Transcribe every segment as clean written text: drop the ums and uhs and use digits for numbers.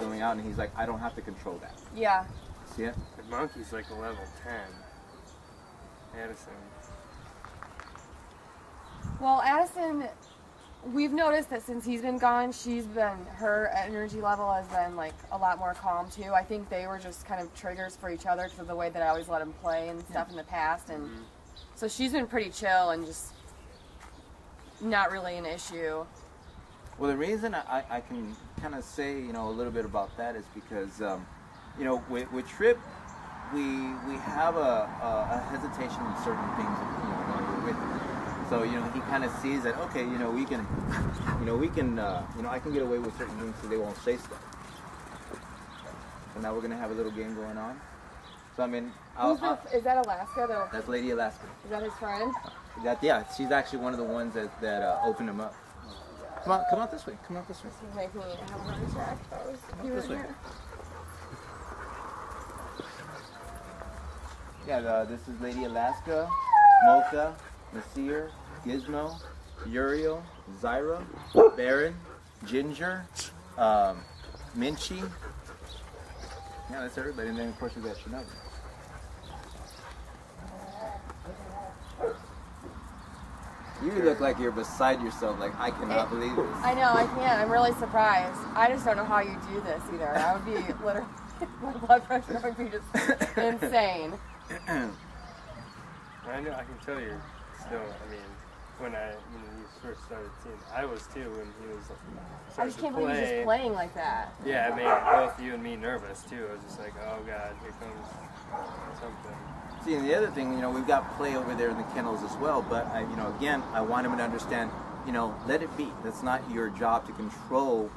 going out, and he's like, I don't have to control that. Yeah. See it? The monkey's like a level 10. Addison. Well, Addison, we've noticed that since he's been gone, her energy level has been like a lot more calm too. I think they were just kind of triggers for each other because of the way that I always let him play and stuff in the past, and so she's been pretty chill and just not really an issue. Well, the reason I can kind of say, you know, a little bit about that is because, you know, with Tripp, we have a hesitation in certain things, you know, when we're with him. So, you know, he kind of sees that, okay, you know, I can get away with certain things so they won't say stuff. So now we're going to have a little game going on. So, I mean, is that Alaska? That's Lady Alaska. Is that his friend? Yeah, she's actually one of the ones that opened him up. Come out this way. Come out this way. This is making me have a heart attack. This way. Yeah, this is Lady Alaska, Mocha, Nasir, Gizmo, Uriel, Zyra, Baron, Ginger, Minchie. Yeah, that's everybody. And then, of course, we got Shinobi. You look like you're beside yourself. Like, I cannot believe this. I know, I can't. I'm really surprised. I just don't know how you do this either. I would be literally, my blood pressure would be just insane. I know, I can tell you're still, I mean, when you first started seeing, I was too when he was I just can't believe he's just playing like that. Yeah, it made both you and me nervous too. I was just like, oh God, here comes something. See, and the other thing, you know, we've got play over there in the kennels as well, but, you know, again, I want him to understand, you know, let it be. That's not your job to control,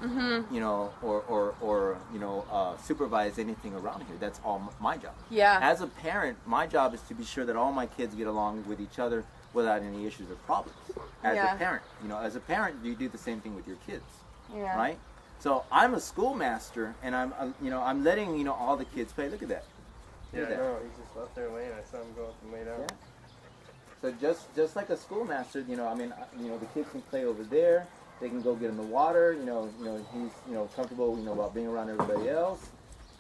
you know, or you know, supervise anything around here. That's all my job. Yeah. As a parent, my job is to be sure that all my kids get along with each other without any issues or problems. As a parent, you know, as a parent, you do the same thing with your kids, right? So I'm a schoolmaster, and you know, I'm letting, you know, all the kids play. Look at that. Yeah, no, he's just left there laying. I saw him go up and lay down. Yeah. So just like a schoolmaster, you know, I mean, you know, the kids can play over there. They can go get in the water. You know, he's, you know, comfortable, you know, about being around everybody else.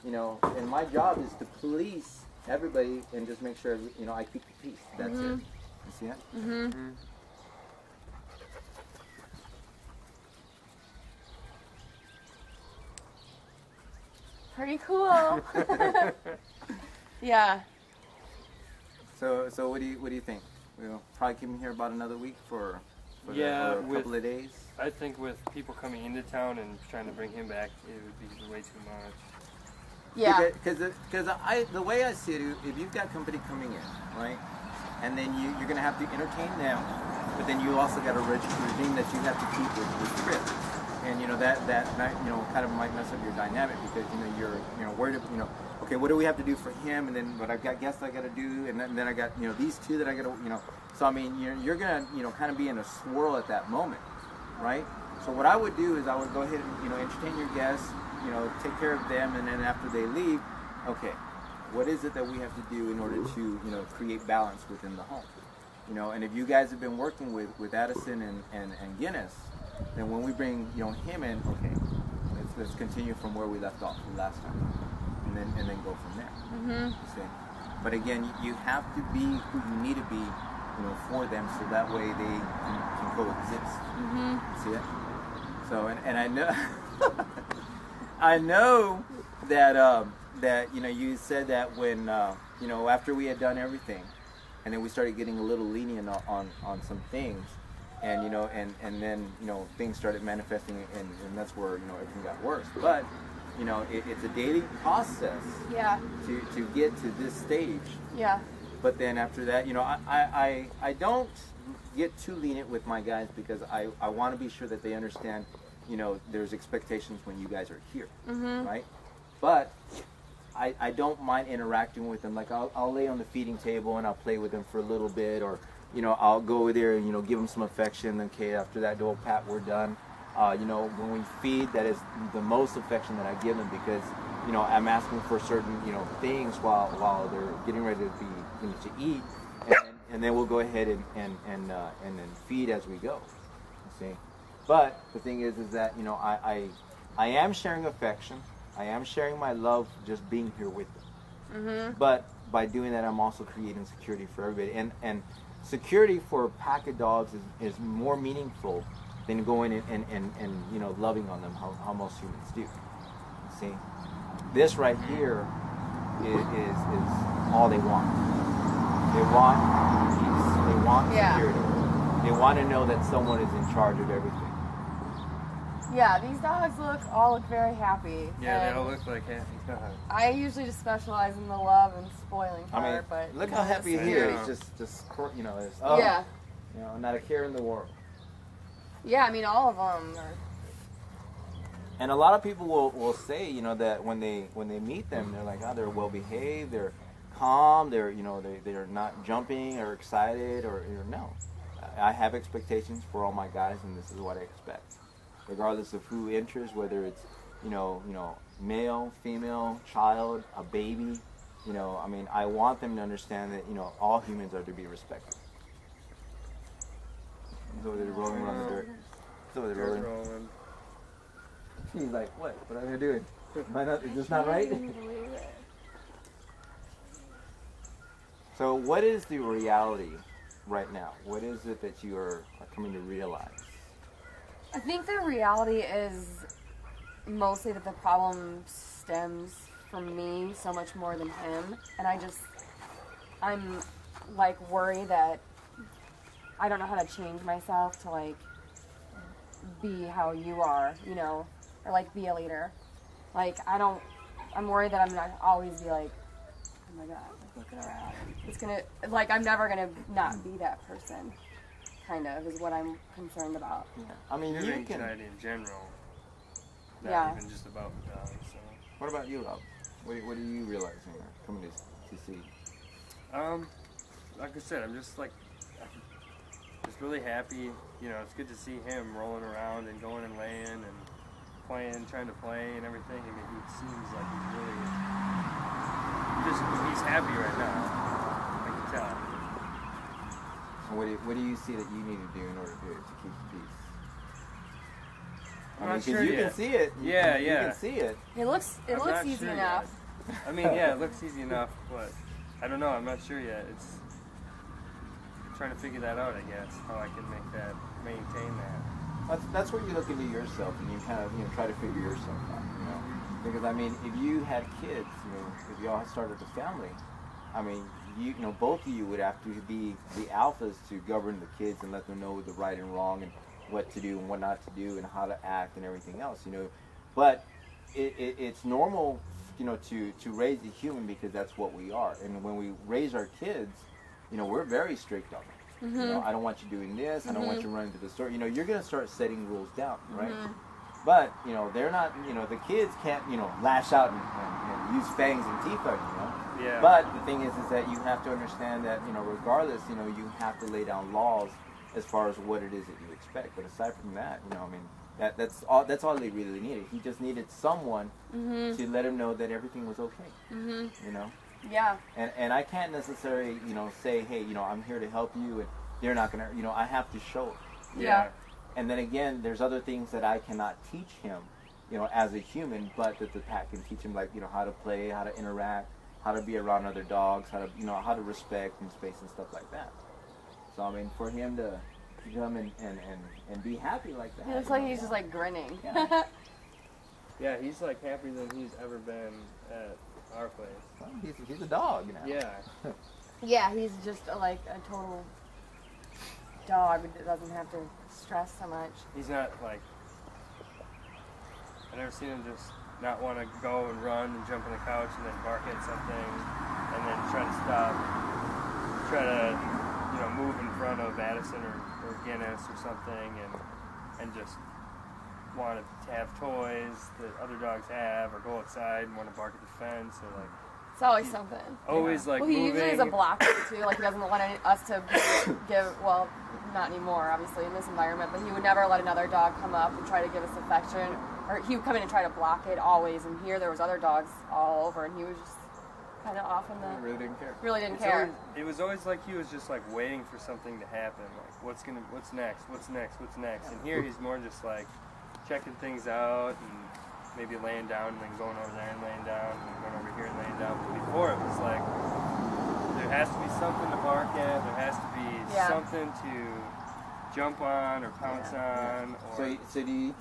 You know, and my job is to police everybody and just make sure, you know, I keep the peace. That's it. You see that? Pretty cool. Yeah. So what do you think? We'll probably keep him here about another week for a couple of days. I think with people coming into town and trying to bring him back, it would be way too much. Yeah. Because the way I see it, if you've got company coming in, right, and then you're going to have to entertain them, but then you also got a regime that you have to keep with Tripp. And you know that you know kind of might mess up your dynamic because you know you're worried, you know, okay, what do we have to do for him, and then what I've got guests I got to do, and then I got, you know, these two that I got to, you know, so I mean you're gonna, you know, kind of be in a swirl at that moment, right? So what I would do is I would go ahead and, you know, entertain your guests, you know, take care of them, and then after they leave, okay, what is it that we have to do in order to, you know, create balance within the home, you know? And if you guys have been working with Addison and Guinness, then when we bring, you know, him in, okay, let's continue from where we left off the last time, and then go from there. You see? But again, you have to be who you need to be, you know, for them, so that way they can coexist. You see it? So and I know I know that you know, you said that when you know, after we had done everything, and then we started getting a little lenient on some things. And you know, and then, you know, things started manifesting, and that's where, you know, everything got worse. But you know, it's a daily process. Yeah. To get to this stage. Yeah. But then after that, you know, I don't get too lenient with my guys because I want to be sure that they understand, you know, there's expectations when you guys are here, right? But I don't mind interacting with them. Like I'll lay on the feeding table and I'll play with them for a little bit, or you know, I'll go over there and, you know, give them some affection. Okay, after that little pat, we're done. You know, when we feed, that is the most affection that I give them because, you know, I'm asking for certain, you know, things while they're getting ready to be, you know, to eat, and then we'll go ahead and then feed as we go. You see, but the thing is that, you know, I am sharing affection. I am sharing my love just being here with them. Mm-hmm. But by doing that, I'm also creating security for everybody. And security for a pack of dogs is more meaningful than going and you know, loving on them how most humans do. See, this right here is all they want. They want peace. They want security. They want to know that someone is in charge of everything. Yeah, these dogs all look very happy. Yeah, they all look like happy dogs. I usually just specialize in the love and spoiling part, I mean, but look how happy he is. Just you know, yeah. You know, not a care in the world. Yeah, I mean, all of them are. And a lot of people will say, you know, that when they meet them, they're like, oh, they're well behaved, they're calm, they're, you know, they're not jumping or excited or no. I have expectations for all my guys, and this is what I expect, regardless of who enters, whether it's, you know, male, female, child, a baby. You know, I mean, I want them to understand that, you know, all humans are to be respected. He's over there rolling around the dirt. He's over there rolling. He's like, what? What am I doing? Is this not right? So what is the reality right now? What is it that you are coming to realize? I think the reality is mostly that the problem stems from me so much more than him. And I'm like worried that I don't know how to change myself to like be how you are, you know, or like be a leader. Like I'm worried that I'm not always be like, oh my God, look at her out. It's gonna, like, I'm never gonna not be that person, kind of, is what I'm concerned about. Yeah. I mean, your anxiety in general, not even just about the dog. So. What about you, Rob? What are you realizing or coming to see? Like I said, I'm just really happy. You know, it's good to see him rolling around and going and laying and playing, trying to play and everything. I mean, he seems like he's happy right now. I can tell. And what do you see that you need to do in order to keep the peace? I'm not sure you yet. Can see it. You can see it. It looks easy enough. I mean, yeah, it looks easy enough, but I don't know. I'm not sure yet. It's trying to figure that out, I guess, how I can maintain that. That's where you look into yourself and you kind of try to figure yourself out, you know. Because I mean, if you had kids, you know, if you all started a family, I mean, you know, both of you would have to be the alphas to govern the kids and let them know the right and wrong and what to do and what not to do and how to act and everything else, you know. But it's normal, you know, to raise a human because that's what we are. And when we raise our kids, you know, we're very strict on them. Mm-hmm. You know, I don't want you doing this. I don't want you running to the store. You know, you're going to start setting rules down, right? Mm-hmm. But, you know, they're not, you know, the kids can't, you know, lash out and use fangs and teeth on you, know? Yeah. But the thing is that you have to understand that, you know, regardless, you know, you have to lay down laws as far as what it is that you expect. But aside from that, you know, I mean, that's all they really needed. He just needed someone to let him know that everything was okay, you know? Yeah. And I can't necessarily, you know, say, hey, you know, I'm here to help you, and they're not going to, you know, I have to show it. Yeah. And then again, there's other things that I cannot teach him, you know, as a human, but that the pack can teach him, like, you know, how to play, how to interact, how to be around other dogs, how to, you know, how to respect and space and stuff like that. So, I mean, for him to come and be happy like that. He looks like he's just, like, grinning. Yeah. Yeah, he's, like, happier than he's ever been at our place. Well, he's a dog, you know. Yeah. Yeah, he's just like a total dog that doesn't have to stress so much. He's not like, I've never seen him just not want to go and run and jump on the couch and then bark at something and then try to stop, try to, you know, move in front of Addison or Guinness or something and just want to have toys that other dogs have or go outside and want to bark at the fence or like. It's always something. Always like he moving. usually is a blocker too. Like he doesn't want us to give. Well, not anymore, obviously, in this environment. But he would never let another dog come up and try to give us affection, or he would come in and try to block it always. And here there was other dogs all over, and he was just kind of off in the. He really didn't care. Really didn't care. It was always like he was just like waiting for something to happen. Like what's next? And here he's more just like checking things out and maybe laying down and then going over there and laying down and then going over here and laying down. But before it was like, there has to be something to bark at, there has to be something to jump on or pounce on. Or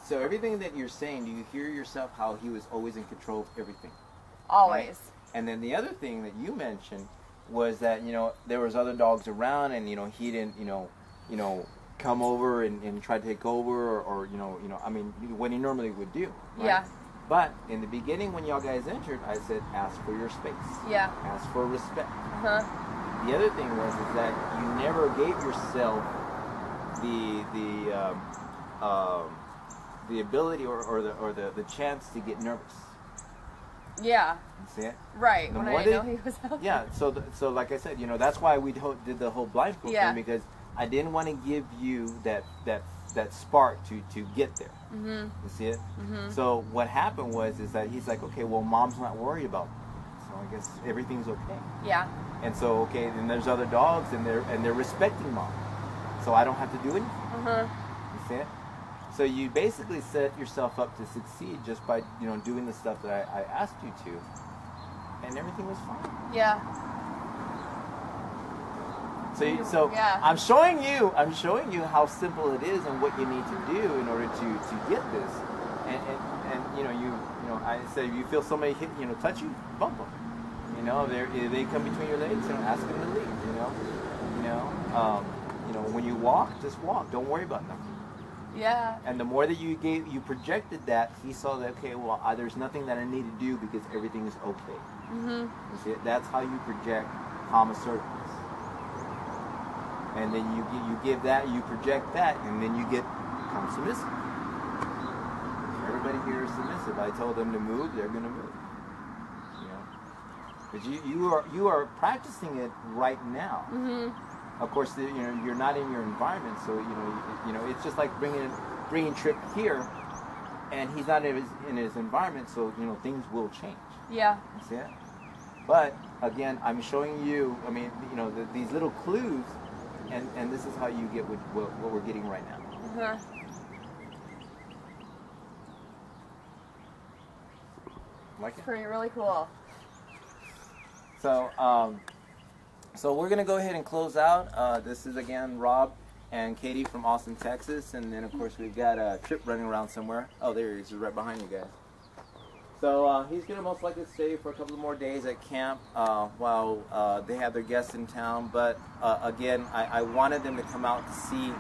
So everything that you're saying, do you hear yourself how he was always in control of everything? Always. Right? And then the other thing that you mentioned was that, you know, there was other dogs around and, you know, he didn't, you know, come over and try to take over or you know, I mean, what he normally would do. Right? Yeah. But in the beginning when y'all guys entered, I said, ask for your space. Yeah. Ask for respect. Uh-huh. The other thing was is that you never gave yourself the ability or the chance to get nervous. Yeah. You see it? Right. The When more I know he was out yeah. So like I said, you know, that's why we did the whole blindfold thing, because I didn't want to give you that spark to get there. Mm-hmm. You see it? Mm-hmm. So what happened was is that he's like, okay, well, mom's not worried about me, so I guess everything's okay. Yeah. And so okay, then there's other dogs and they're respecting mom, so I don't have to do anything. Uh-huh. You see it? So you basically set yourself up to succeed just by, you know, doing the stuff that I asked you to, and everything was fine. Yeah. So I'm showing you how simple it is and what you need to do in order to get this. And you know I said if you feel somebody hit, you know, touch you, bump them. You know, they come between your legs, you know, ask them to leave. You know, when you walk, just walk. Don't worry about nothing. Yeah. And the more that you projected that, he saw that, okay, well, there's nothing that I need to do because everything is okay. Mm-hmm. You see, that's how you project calm assertiveness. And then you give that, you project that, and then you get calm submissive. Everybody here is submissive. I told them to move, they're going to move. You know, but you are practicing it right now. Mm-hmm. Of course, you know, you're not in your environment, so you know it's just like bringing Tripp here, and he's not in his environment, so you know things will change. Yeah. You see it? But again, I'm showing you. I mean, you know, these little clues, and this is how you get what we're getting right now. Uh-huh. Like it? Pretty really cool. So we're gonna go ahead and close out. This is again Rob and Katie from Austin, Texas, and then of course we've got Tripp running around somewhere. Oh, there he is, right behind you guys. So he's gonna most likely stay for a couple of more days at camp while they have their guests in town. But again, I wanted them to come out to see,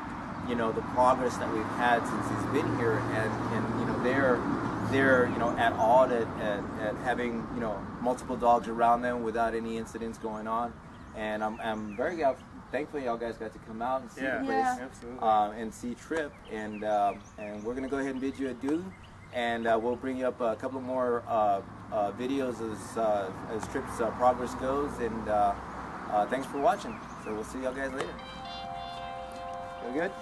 you know, the progress that we've had since he's been here, and you know they're you know at awe at having, you know, multiple dogs around them without any incidents going on. And I'm very thankful y'all guys got to come out and see the place, absolutely, and see Tripp. And we're gonna go ahead and bid you adieu, and we'll bring you up a couple more videos as Tripp's progress goes. And thanks for watching. So we'll see y'all guys later. Feel good?